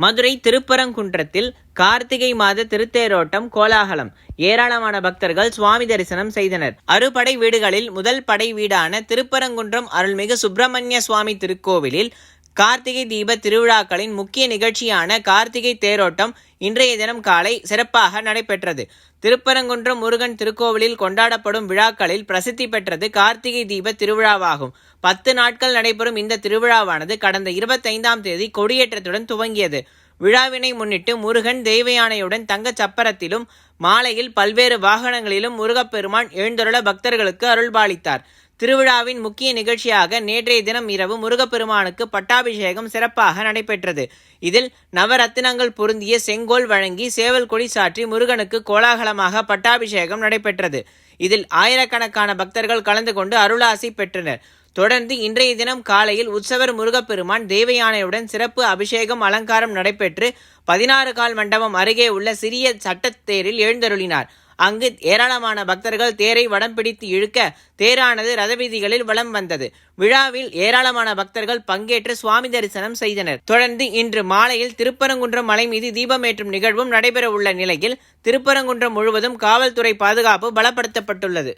மதுரை திருப்பரங்குன்றத்தில் கார்த்திகை மாத திருத்தேரோட்டம் கோலாகலம். ஏராளமான பக்தர்கள் சுவாமி தரிசனம் செய்தனர். அறுபடை வீடுகளில் முதல் படை வீடான திருப்பரங்குன்றம் அருள்மிகு சுப்பிரமணிய சுவாமி திருக்கோவிலில் கார்த்திகை தீப திருவிழாக்களின் முக்கிய நிகழ்ச்சியான கார்த்திகை தேரோட்டம் இன்றைய தினம் காலை சிறப்பாக நடைபெற்றது. திருப்பரங்குன்றம் முருகன் திருக்கோவிலில் கொண்டாடப்படும் விழாக்களில் பிரசித்தி பெற்றது கார்த்திகை தீப திருவிழாவாகும். 10 நாட்கள் நடைபெறும் இந்த திருவிழாவானது கடந்த 25ஆம் தேதி கொடியேற்றத்துடன் துவங்கியது. விழாவினை முன்னிட்டு முருகன் தெய்வயானையுடன் தங்கச் சப்பரத்திலும் மாலையில் பல்வேறு வாகனங்களிலும் முருகப்பெருமான் எழுந்தருள பக்தர்களுக்கு அருள்பாலித்தார். திருவிழாவின் முக்கிய நிகழ்ச்சியாக நேற்றைய தினம் இரவு முருகப்பெருமானுக்கு பட்டாபிஷேகம் சிறப்பாக நடைபெற்றது. இதில் நவரத்தினங்கள் பொருந்திய செங்கோல் வழங்கி சேவல் கொடி சாற்றி முருகனுக்கு கோலாகலமாக பட்டாபிஷேகம் நடைபெற்றது. இதில் ஆயிரக்கணக்கான பக்தர்கள் கலந்து கொண்டு அருளாசி பெற்றனர். தொடர்ந்து இன்றைய தினம் காலையில் உற்சவர் முருகப்பெருமான் தேவயானையுடன் சிறப்பு அபிஷேகம் அலங்காரம் நடைபெற்று 16 கால் மண்டபம் அருகே உள்ள சிறிய சட்டத்தேரில் எழுந்தருளினார். அங்கு ஏராளமான பக்தர்கள் தேரை வடம் பிடித்து இழுக்க தேரானது ரதவீதிகளில் வலம் வந்தது. விழாவில் ஏராளமான பக்தர்கள் பங்கேற்று சுவாமி தரிசனம் செய்தனர். தொடர்ந்து இன்று மாலையில் திருப்பரங்குன்றம் மலை மீது தீபமேற்றும் நிகழ்வும் நடைபெற உள்ள நிலையில் திருப்பரங்குன்றம் முழுவதும் காவல்துறை பாதுகாப்பு பலப்படுத்தப்பட்டுள்ளது.